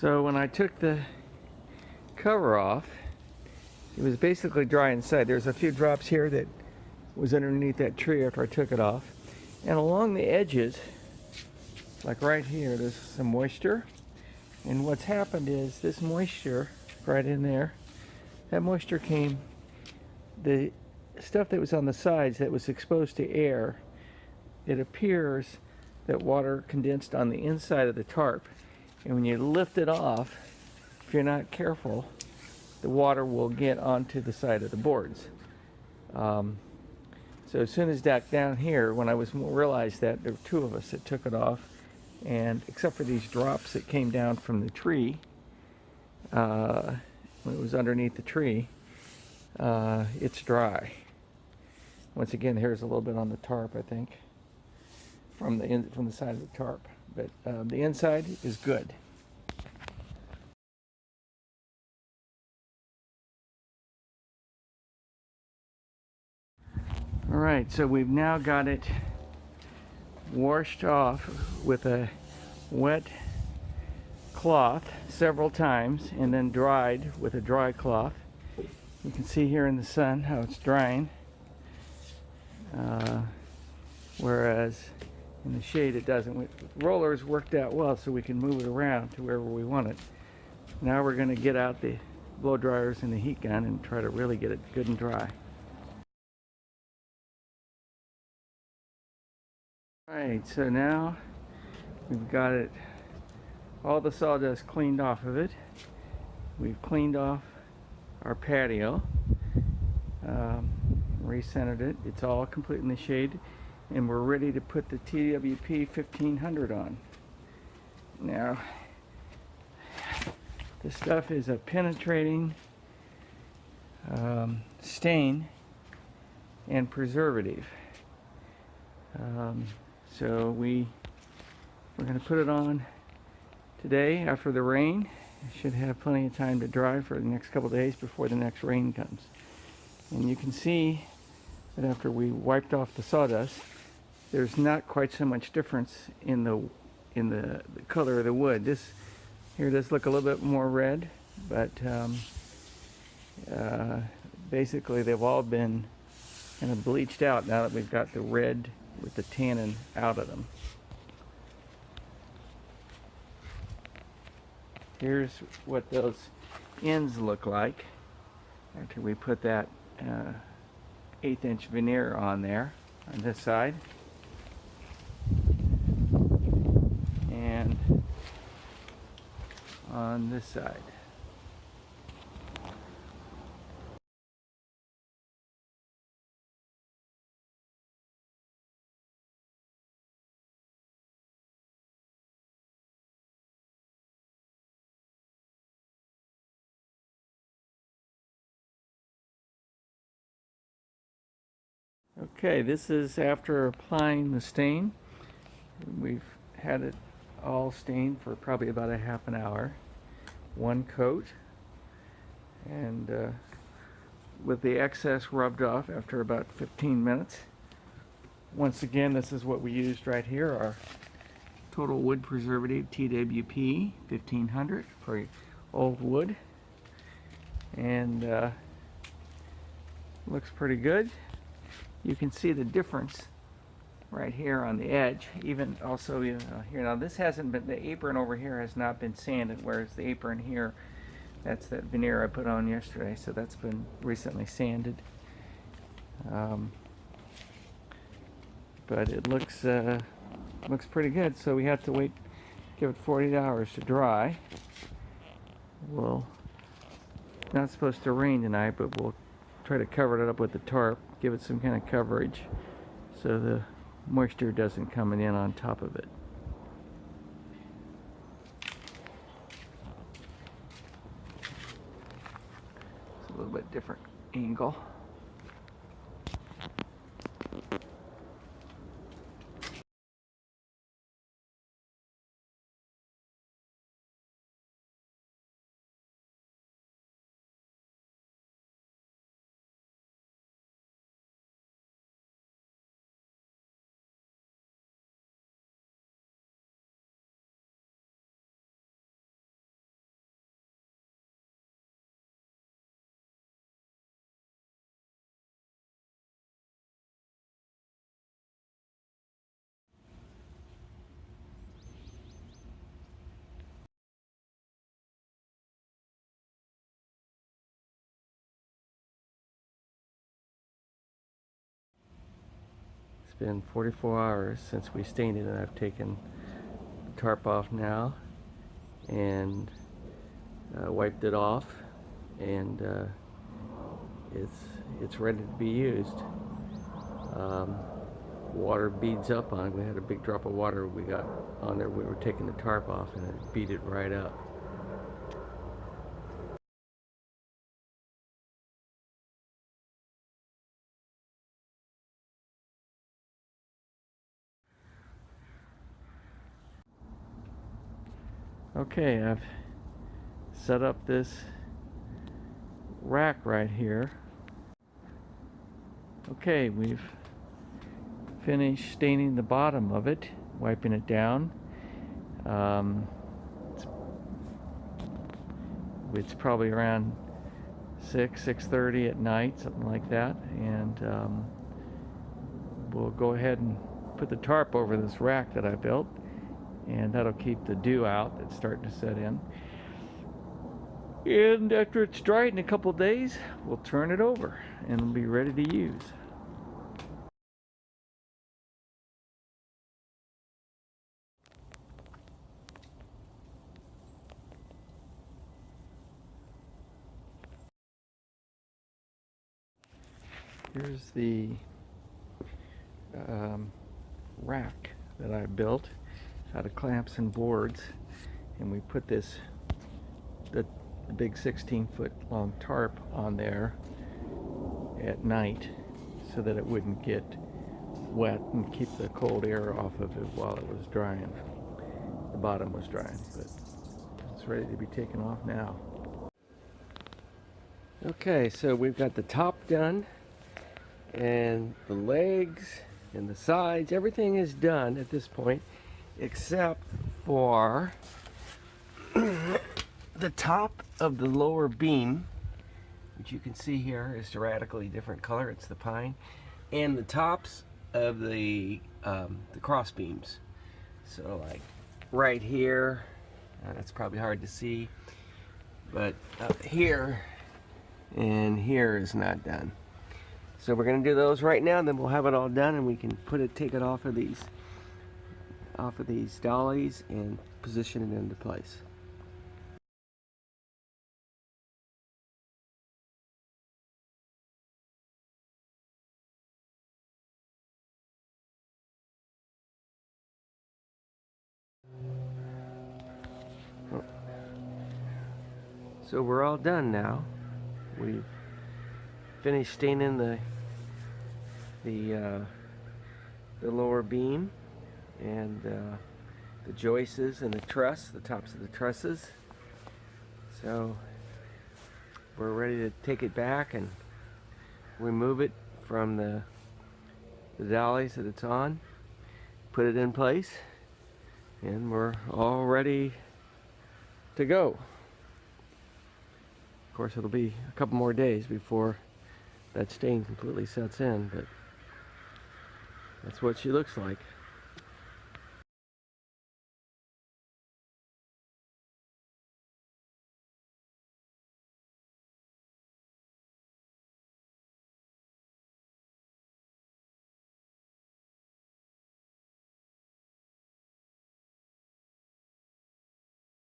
So when I took the cover off, it was basically dry inside. There's a few drops here that was underneath that tree after I took it off. And along the edges, like right here, there's some moisture. And what's happened is this moisture right in there, that moisture came, the stuff that was on the sides that was exposed to air, it appears that water condensed on the inside of the tarp. And when you lift it off, if you're not careful, the water will get onto the side of the boards. So as soon as down here, when I realized that, there were two of us that took it off, and except for these drops that came down from the tree, when it was underneath the tree, it's dry. Once again, here's a little bit on the tarp, I think, from the side of the tarp, but the inside is good. All right, so we've now got it washed off with a wet cloth several times and then dried with a dry cloth. You can see here in the sun how it's drying, whereas in the shade it doesn't. Rollers worked out well so we can move it around to wherever we want it. Now we're going to get out the blow dryers and the heat gun and try to really get it good and dry. Alright, so now we've got it, all the sawdust cleaned off of it. We've cleaned off our patio, recentered it. It's all completely in the shade, and we're ready to put the TWP 1500 on. Now, this stuff is a penetrating stain and preservative. So we're going to put it on today after the rain. It should have plenty of time to dry for the next couple of days before the next rain comes. And you can see that after we wiped off the sawdust, there's not quite so much difference in the color of the wood. This here does look a little bit more red, but basically they've all been kind of bleached out now that we've got the red with the tannin out of them. Here's what those ends look like after we put that 1/8 inch veneer on there on this side, and on this side. Okay, this is after applying the stain. We've had it all stained for probably about a half an hour, one coat, and with the excess rubbed off after about 15 minutes. Once again, this is what we used right here, our Total Wood Preservative TWP 1500 for old wood, and looks pretty good. You can see the difference right here on the edge, even also here. Now this hasn't been, the apron over here has not been sanded, whereas the apron here, that's that veneer I put on yesterday, so that's been recently sanded. But it looks pretty good, so we have to wait, give it 48 hours to dry. Well, not supposed to rain tonight, but we'll try to cover it up with the tarp, give it some kind of coverage so the moisture doesn't come in on top of it. It's a little bit different angle. been 44 hours since we stained it, and I've taken the tarp off now and wiped it off, and it's ready to be used. Water beads up on it. We had a big drop of water we got on there. We were taking the tarp off, and it beat it right up. Okay, I've set up this rack right here. Okay, we've finished staining the bottom of it, wiping it down. It's probably around 6:30 at night, something like that, and we'll go ahead and put the tarp over this rack that I built, and that'll keep the dew out that's starting to set in. And after it's dried in a couple days, we'll turn it over and it'll be ready to use. Here's the rack that I built out of clamps and boards, and we put the big 16-foot long tarp on there at night so that it wouldn't get wet and keep the cold air off of it while it was drying. The bottom was drying, but it's ready to be taken off now. Okay, so we've got the top done, and the legs and the sides, everything is done at this point except for the top of the lower beam, which you can see here is a radically different color. It's the pine, and the tops of the cross beams. So like right here, that's probably hard to see, but up here and here is not done. So we're going to do those right now, and then we'll have it all done, and we can take it off of these dollies and position it into place. So we're all done now. We've finished staining the lower beam and the joists and the truss, the tops of the trusses. So we're ready to take it back and remove it from the dollies that it's on, put it in place, and we're all ready to go. Of course, it'll be a couple more days before that stain completely sets in, but that's what she looks like.